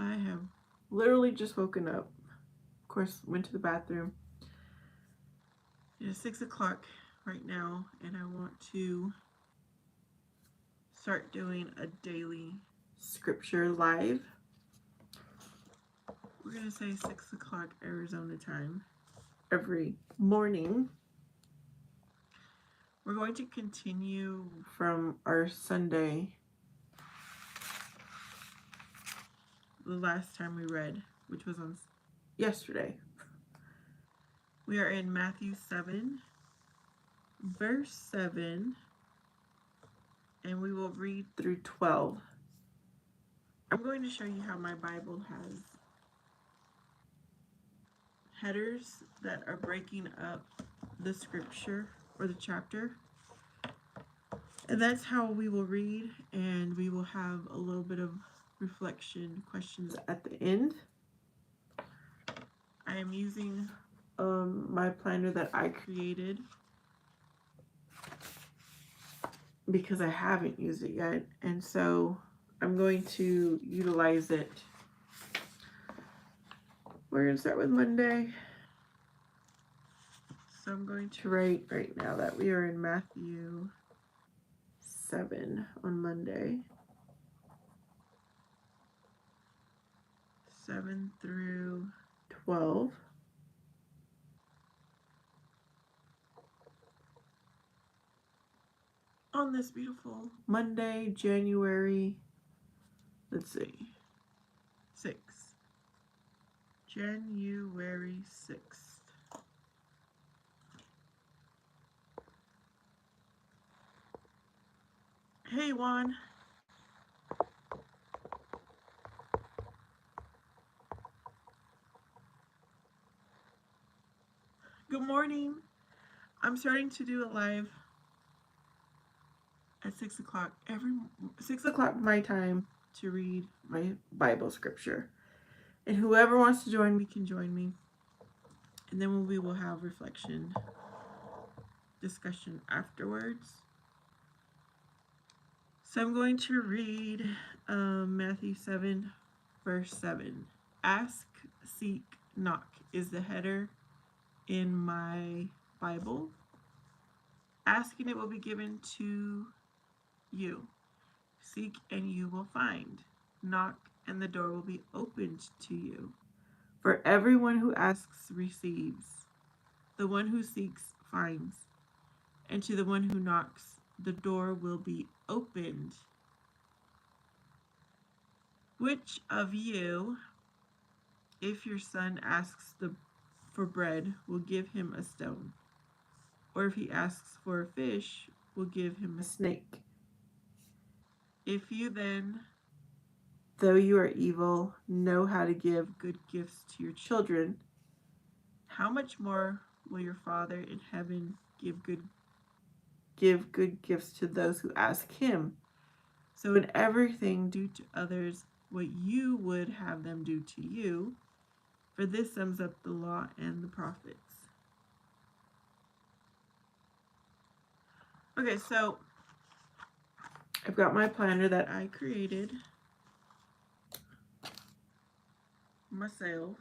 I have literally just woken up. Of course, went to the bathroom. It is 6 o'clock right now, and I want to start doing a daily scripture live. We're going to say 6 o'clock Arizona time every morning. We're going to continue from our Sunday, the last time we read, which was on yesterday. We are in Matthew 7, verse 7, and we will read through 12. I'm going to show you how my Bible has headers that are breaking up the scripture or the chapter. And that's how we will read, and we will have a little bit of reflection questions at the end. I am using my planner that I created because I haven't used it yet, and so I'm going to utilize it. We're going to start with Monday. So I'm going to write right now that we are in Matthew 7 on Monday. 7 through 12. On this beautiful Monday, January, let's see, 6th. January 6th. Hey, Juan. Good morning. I'm starting to do a live at 6 o'clock, 6 o'clock my time, to read my Bible scripture. And whoever wants to join me can join me. And then we will have reflection, discussion afterwards. So I'm going to read Matthew 7, verse 7. Ask, seek, knock is the header in my Bible. Ask and it will be given to you. Seek and you will find. Knock and the door will be opened to you. For everyone who asks receives. The one who seeks finds. And to the one who knocks, the door will be opened. Which of you, if your son asks for bread, will give him a stone? Or if he asks for a fish, will give him a snake? If you then, though you are evil, know how to give good gifts to your children, how much more will your Father in heaven give good gifts to those who ask him? So in everything, do to others what you would have them do to you, for this sums up the law and the prophets. Okay, so I've got my planner that I created myself,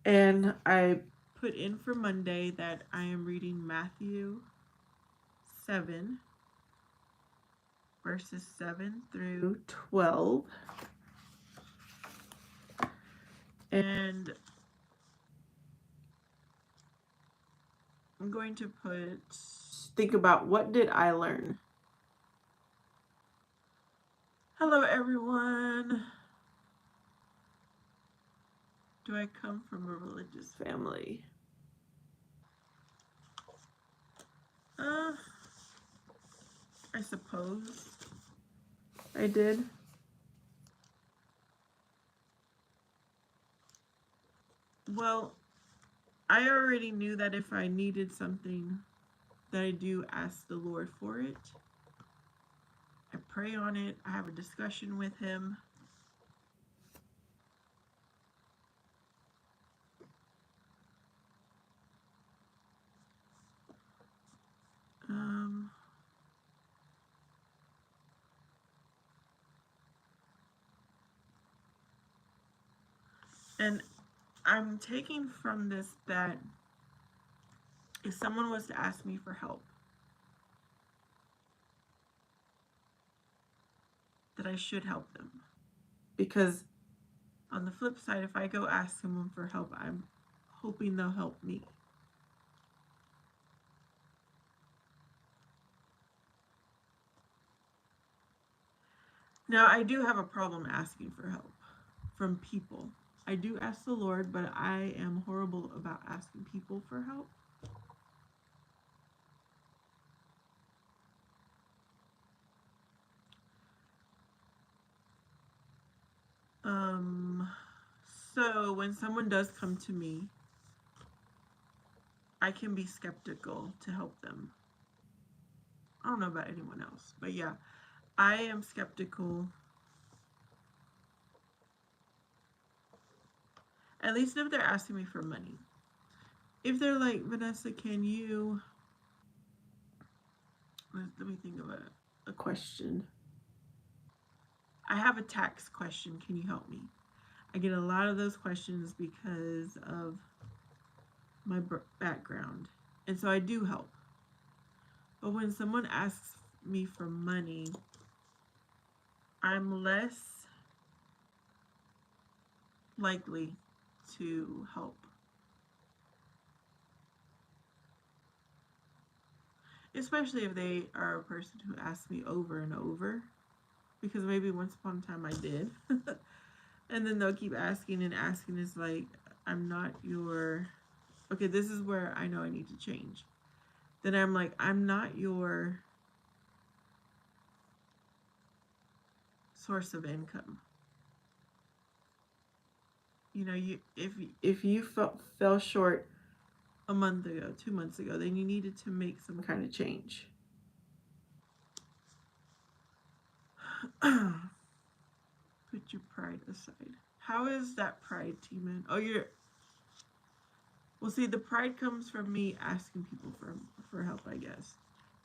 and I put in for Monday that I am reading Matthew 7, verses 7 through 12. And I'm going to think about, what did I learn? Hello, everyone. Do I come from a religious family? I suppose I did. Well, I already knew that if I needed something, that I do ask the Lord for it. I pray on it. I have a discussion with him. And I'm taking from this that if someone was to ask me for help, that I should help them. Because on the flip side, if I go ask someone for help, I'm hoping they'll help me. Now, I do have a problem asking for help from people. I do ask the Lord, but I am horrible about asking people for help. So when someone does come to me, I can be skeptical to help them. I don't know about anyone else, but yeah, I am skeptical. At least if they're asking me for money. If they're like, Vanessa, can you... Let me think of a question. I have a tax question. Can you help me? I get a lot of those questions because of my background. And so I do help. But when someone asks me for money, I'm less likely to help. Especially if they are a person who asks me over and over. Because maybe once upon a time I did. And then they'll keep asking and asking. It's like, I'm not your... Okay, this is where I know I need to change. Then I'm like, I'm not your source of income. You know, if you fell short a month ago, 2 months ago, then you needed to make some kind of change. Put your pride aside. How is that pride, T-Man? Oh, you're... Well, see, the pride comes from me asking people for help, I guess.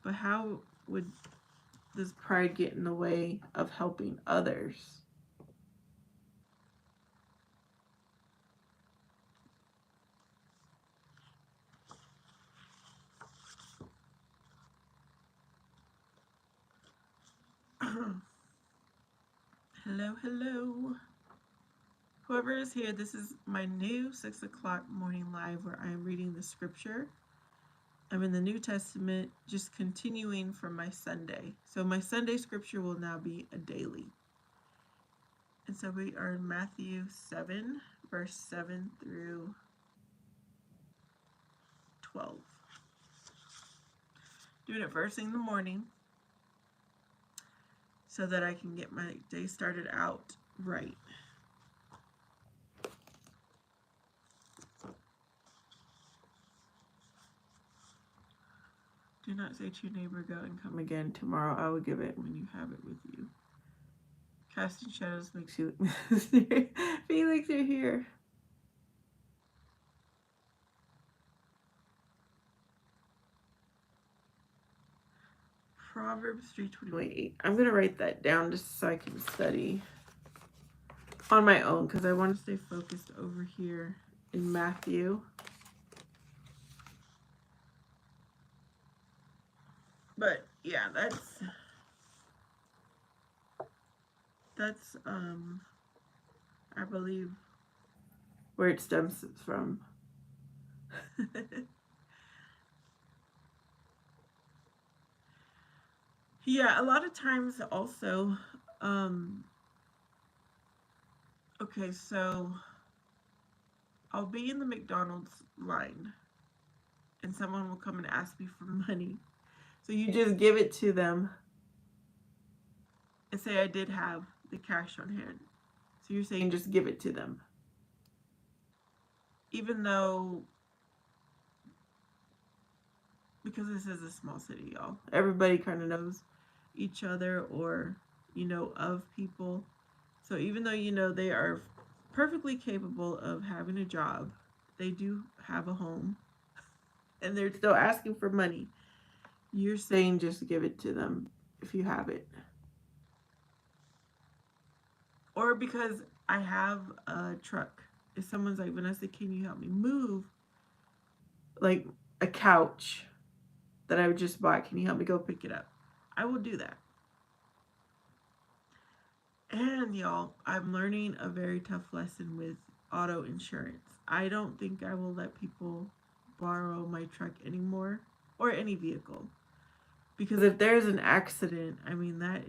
But how would does pride get in the way of helping others? Hello, hello. Whoever is here, this is my new 6 o'clock morning live where I am reading the scripture. I'm in the New Testament, just continuing from my Sunday. So my Sunday scripture will now be a daily. And so we are in Matthew 7, verse 7 through 12. Doing it first thing in the morning so that I can get my day started out right. Do not say to your neighbor, go and come again. Tomorrow I will give it when you have it with you. Casting shadows makes you Felix, you're here. Proverbs 3:28. I'm going to write that down just so I can study on my own because I want to stay focused over here in Matthew. But yeah, that's I believe where it stems from. Yeah, a lot of times also okay, so I'll be in the McDonald's line and someone will come and ask me for money. So you just give it to them and say I did have the cash on hand. So you're saying just give it to them. Even though, because this is a small city, y'all, everybody kind of knows each other or, you know, of people. So even though, you know, they are perfectly capable of having a job, they do have a home, and they're still asking for money. You're saying just give it to them if you have it. Or because I have a truck if someone's like, Vanessa, can you help me move like a couch that I would just bought? Can you help me go pick it up? I will do that. And y'all, I'm learning a very tough lesson with auto insurance. I don't think I will let people borrow my truck anymore, or any vehicle. Because if there's an accident, I mean, that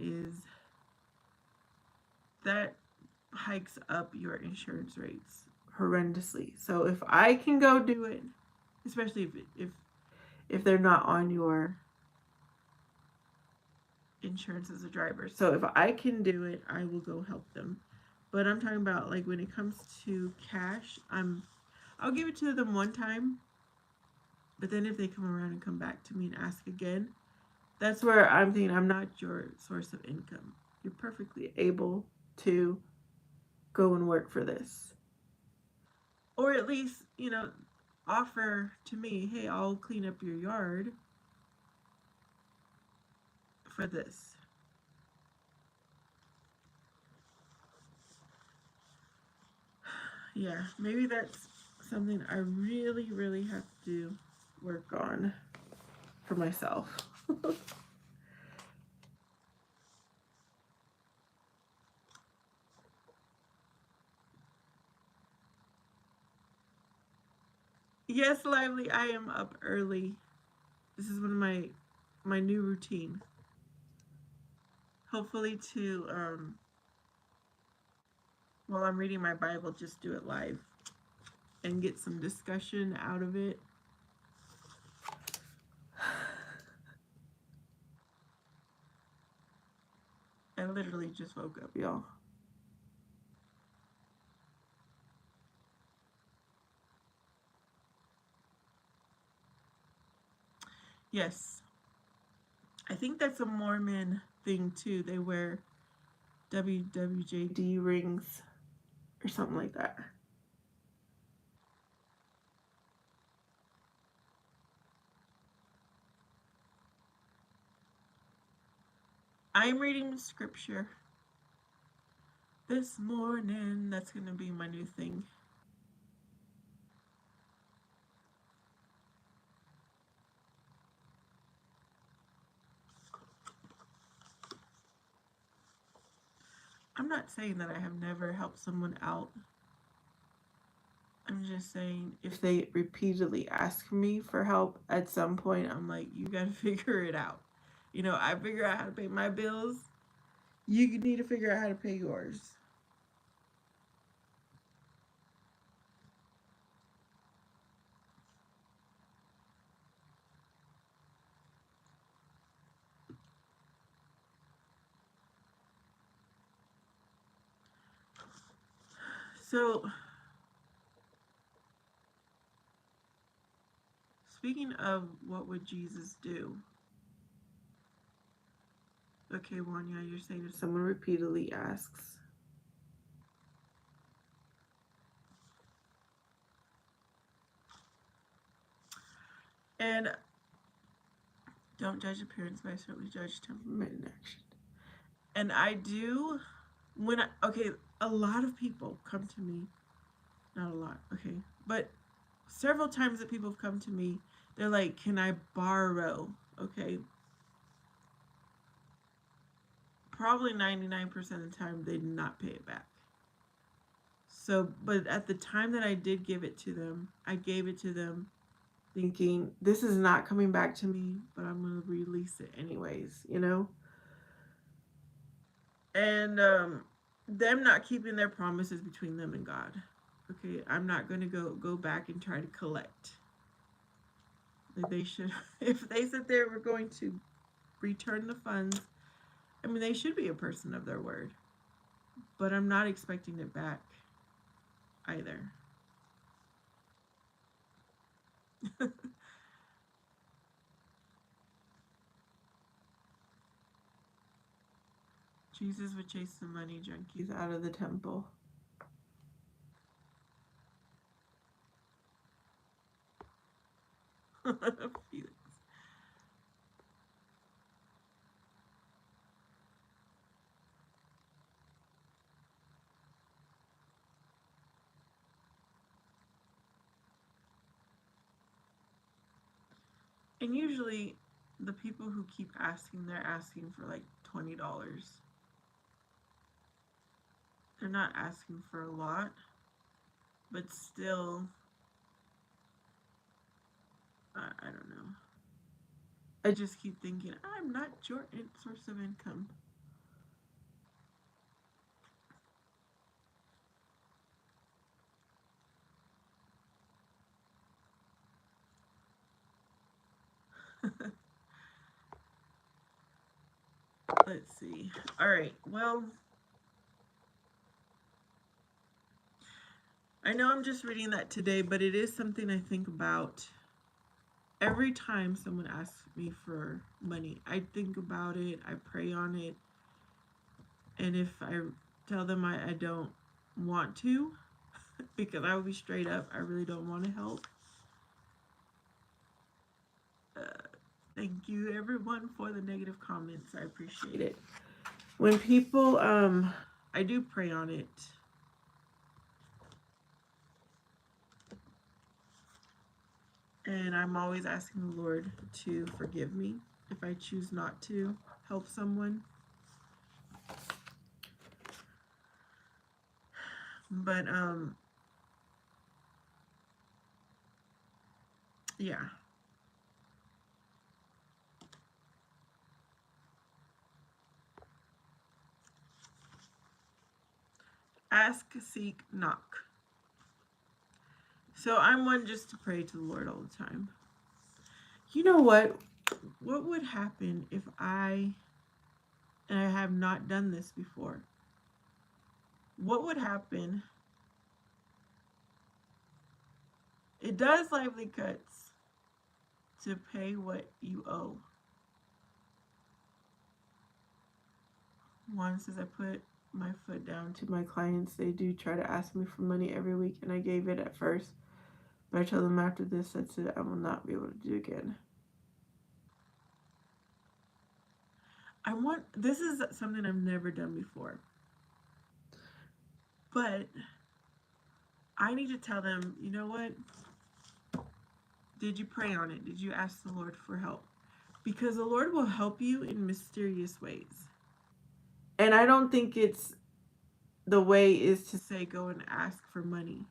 hikes up your insurance rates horrendously. So if I can go do it, especially if they're not on your insurance as a driver. So if I can do it, I will go help them. But I'm talking about like when it comes to cash, I'll give it to them one time. But then if they come around and come back to me and ask again, that's where I'm thinking I'm not your source of income. You're perfectly able to go and work for this. Or at least, offer to me, hey, I'll clean up your yard for this. Yeah, maybe that's something I really, really have to work on for myself. Yes, Lively, I am up early. This is one of my new routine. Hopefully to while I'm reading my Bible, just do it live and get some discussion out of it. I literally just woke up, y'all. Yes. I think that's a Mormon thing too. They wear WWJD rings or something like that. I'm reading scripture this morning. That's going to be my new thing. I'm not saying that I have never helped someone out. I'm just saying if they repeatedly ask me for help at some point, I'm like, you got to figure it out. I figure out how to pay my bills. You need to figure out how to pay yours. So, speaking of what would Jesus do? Okay, Wanya, you're saying if someone repeatedly asks. And don't judge appearance, but I certainly judge temperament and action. And I do, a lot of people come to me, not a lot, okay, but several times that people have come to me, they're like, can I borrow? Okay. Probably 99% of the time, they did not pay it back. So, but at the time that I did give it to them, I gave it to them thinking, this is not coming back to me, but I'm going to release it anyways, And them not keeping their promises between them and God. Okay, I'm not going to go back and try to collect. Like they should, if they said they were going to return the funds, I mean, they should be a person of their word. But I'm not expecting it back either. Jesus would chase the money junkies out of the temple. Felix. And usually the people who keep asking, they're asking for like $20. They're not asking for a lot, but still, I don't know. I just keep thinking, I'm not your source of income. Let's see. All right. Well, I know I'm just reading that today, but it is something I think about every time someone asks me for money. I think about it, I pray on it, and if I tell them I don't want to, because I will be straight up, I really don't want to help. Uh, Thank you, everyone, for the negative comments. I appreciate it. When people, I do pray on it. And I'm always asking the Lord to forgive me if I choose not to help someone. But yeah. Ask, seek, knock. So I'm one just to pray to the Lord all the time. You know what? What would happen if and I have not done this before, what would happen? It does Lively Cuts to pay what you owe. Juan says I put my foot down to my clients. They do try to ask me for money every week, and I gave it at first. But I told them after this, that's it. I will not be able to do it again. This is something I've never done before. But I need to tell them, you know what? Did you pray on it? Did you ask the Lord for help? Because the Lord will help you in mysterious ways. And I don't think it's the way is to say go and ask for money.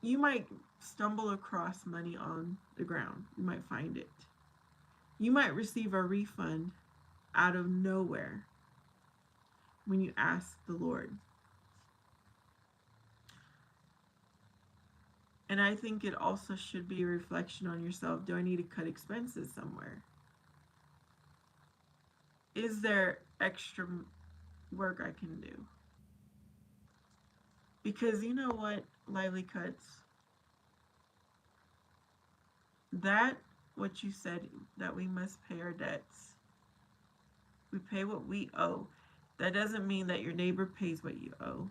You might stumble across money on the ground. You might find it. You might receive a refund out of nowhere when you ask the Lord. And I think it also should be a reflection on yourself. Do I need to cut expenses somewhere? Is there extra work I can do? Because you know what, Lively Cuts? That, what you said, that we must pay our debts. We pay what we owe. That doesn't mean that your neighbor pays what you owe.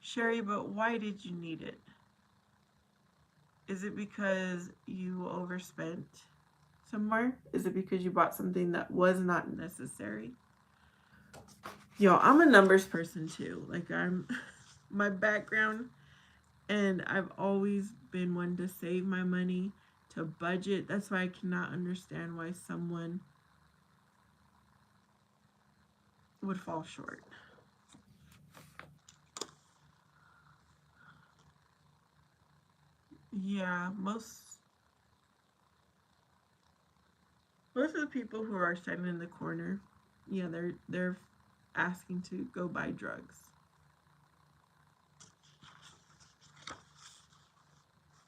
Sherry, but why did you need it? Is it because you overspent somewhere? Is it because you bought something that was not necessary? Yo, I'm a numbers person too. Like I'm my background, and I've always been one to save my money, to budget. That's why I cannot understand why someone would fall short. Yeah, most of the people who are standing in the corner, yeah, they're asking to go buy drugs.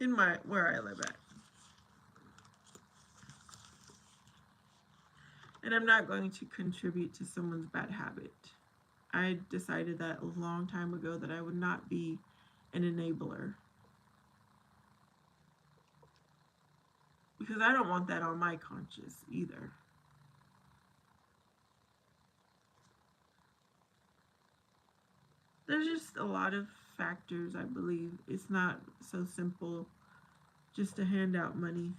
In my where I live at. And I'm not going to contribute to someone's bad habit. I decided that a long time ago that I would not be an enabler. Because I don't want that on my conscience either. There's just a lot of factors, I believe. It's not so simple just to hand out money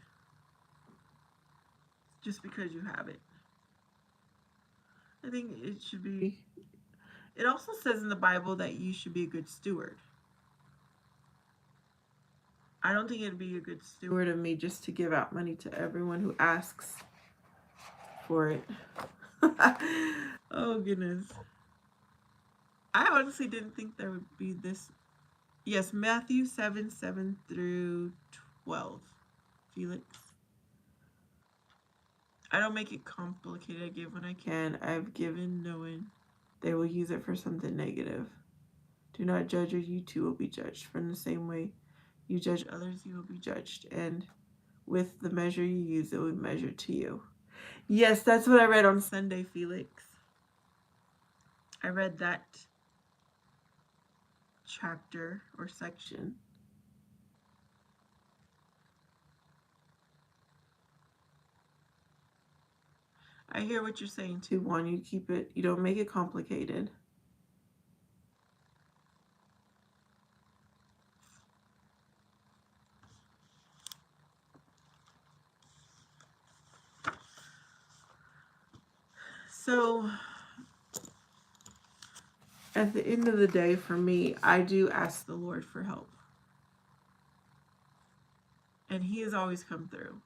just because you have it. I think it should be. It also says in the Bible that you should be a good steward. I don't think it'd be a good steward of me just to give out money to everyone who asks for it. Oh, goodness. I honestly didn't think there would be this. Yes, Matthew 7 through 12. Felix. I don't make it complicated. I give when I can. I've given knowing they will use it for something negative. Do not judge, or you too will be judged. From the same way you judge others, you will be judged. And with the measure you use, it will be measured to you. Yes, that's what I read on Sunday, Felix. I read that chapter or section. I hear what you're saying too, Juan. You keep it, you don't make it complicated. So, at the end of the day, for me, I do ask the Lord for help. And He has always come through.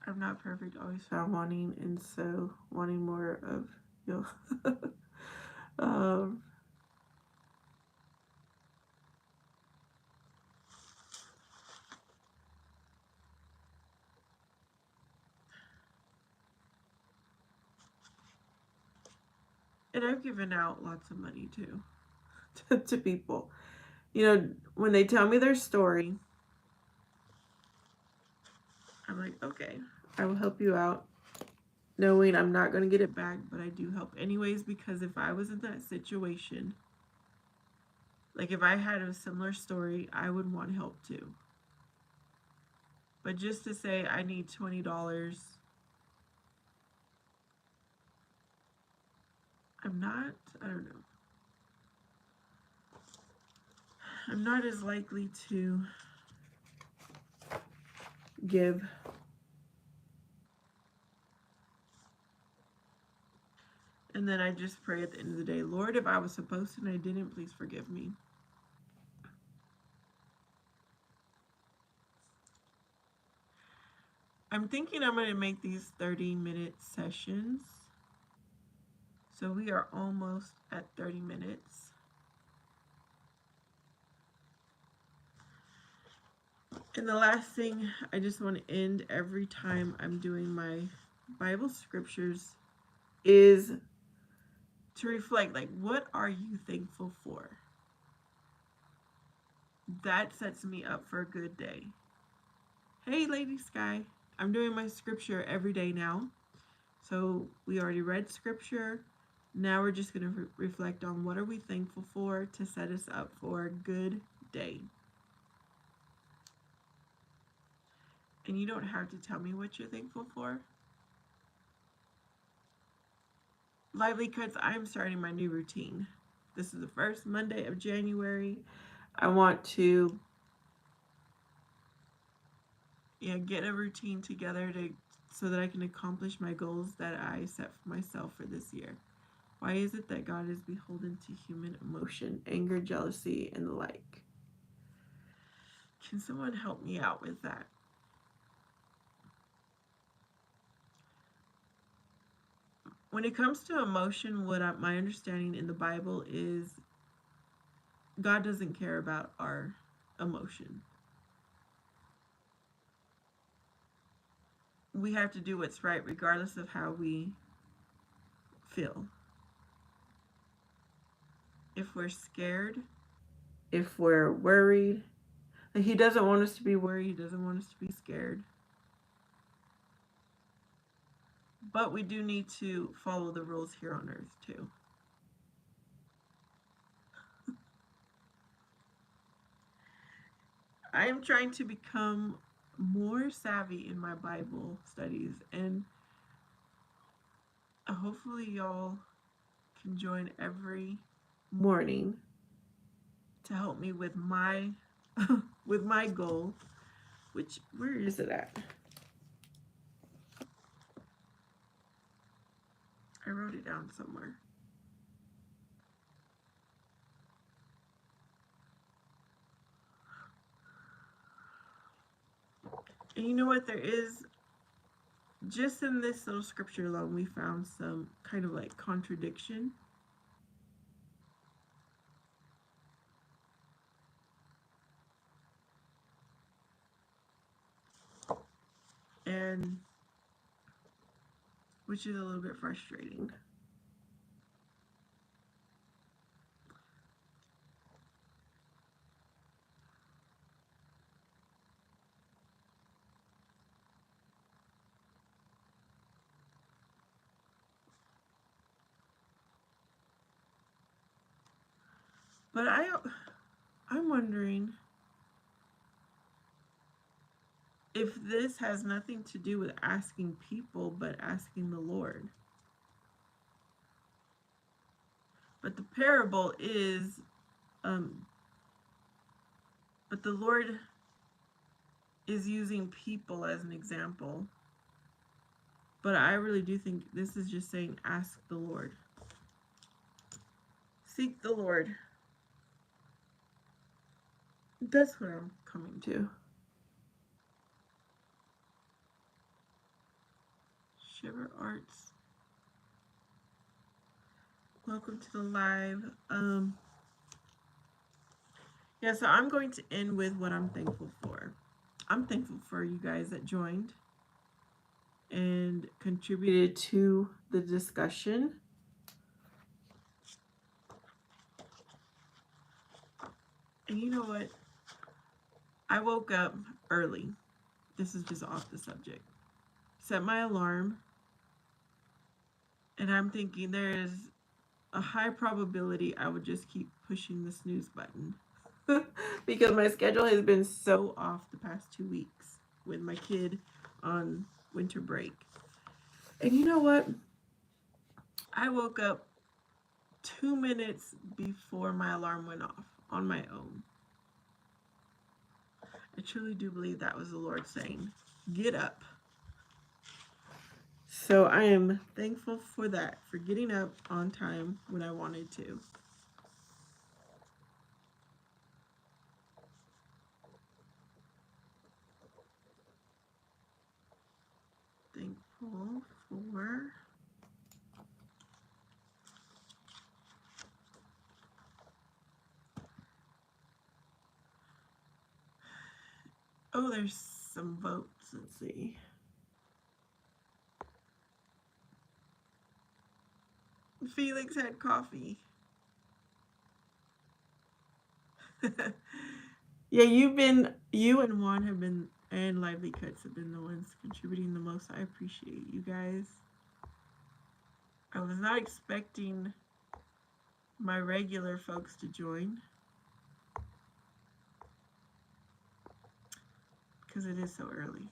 I'm not perfect, always found wanting, and so wanting more of you. um, and I've given out lots of money too to people. You know, when they tell me their story, I'm like, okay, I will help you out, knowing I'm not going to get it back, but I do help anyways, because if I was in that situation, like if I had a similar story, I would want help too. But just to say I need $20, I don't know. I'm not as likely to give. And then I just pray at the end of the day, Lord, if I was supposed to and I didn't, please forgive me. I'm thinking I'm going to make these 30-minute sessions. So we are almost at 30 minutes. And the last thing I just want to end every time I'm doing my Bible scriptures is to reflect, like, what are you thankful for? That sets me up for a good day. Hey, Lady Sky, I'm doing my scripture every day now. So we already read scripture. Now we're just going to reflect on what are we thankful for to set us up for a good day. And you don't have to tell me what you're thankful for. Lively Cuts, I'm starting my new routine. This is the first Monday of January. I want to get a routine together so that I can accomplish my goals that I set for myself for this year. Why is it that God is beholden to human emotion, anger, jealousy, and the like? Can someone help me out with that? When it comes to emotion, my understanding in the Bible is God doesn't care about our emotion. We have to do what's right regardless of how we feel. If we're scared, if we're worried, He doesn't want us to be worried, He doesn't want us to be scared. But we do need to follow the rules here on earth too. I am trying to become more savvy in my Bible studies, and hopefully y'all can join every morning to help me with my with my goal. Which, where is it at? I wrote it down somewhere. And you know what? There is, just in this little scripture alone, we found some kind of like contradiction. And which is a little bit frustrating. But I'm wondering if this has nothing to do with asking people, but asking the Lord. But the parable is, but the Lord is using people as an example. But I really do think this is just saying, ask the Lord. Seek the Lord. That's what I'm coming to. Shiver Arts. Welcome to the live. Yeah, so I'm going to end with what I'm thankful for. I'm thankful for you guys that joined and contributed to the discussion. And you know what? I woke up early. This is just off the subject. Set my alarm. And I'm thinking there is a high probability I would just keep pushing the snooze button. Because my schedule has been so off the past 2 weeks with my kid on winter break. And you know what? I woke up 2 minutes before my alarm went off on my own. I truly do believe that was the Lord saying, get up. So I am thankful for that, for getting up on time when I wanted to. Thankful for there's some votes. Let's see. Felix had coffee. Yeah, you and Juan have been, and Lively Cuts have been the ones contributing the most. I appreciate you guys. I was not expecting my regular folks to join because it is so early.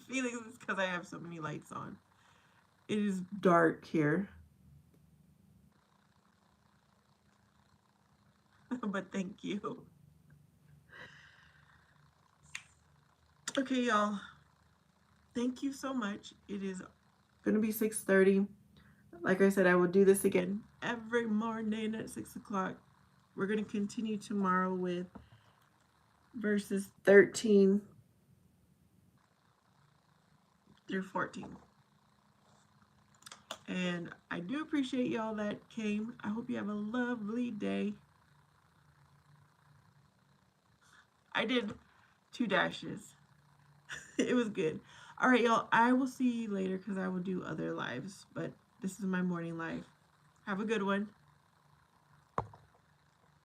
Felix, it's because I have so many lights on. It is dark here. But thank you. Okay, y'all. Thank you so much. It is going to be 6:30. Like I said, I will do this again every morning at 6 o'clock. We're going to continue tomorrow with verses 13 through 14. And I do appreciate y'all that came. I hope you have a lovely day. I did 2 dashes. It was good. All right, y'all. I will see you later because I will do other lives. But this is my morning live. Have a good one.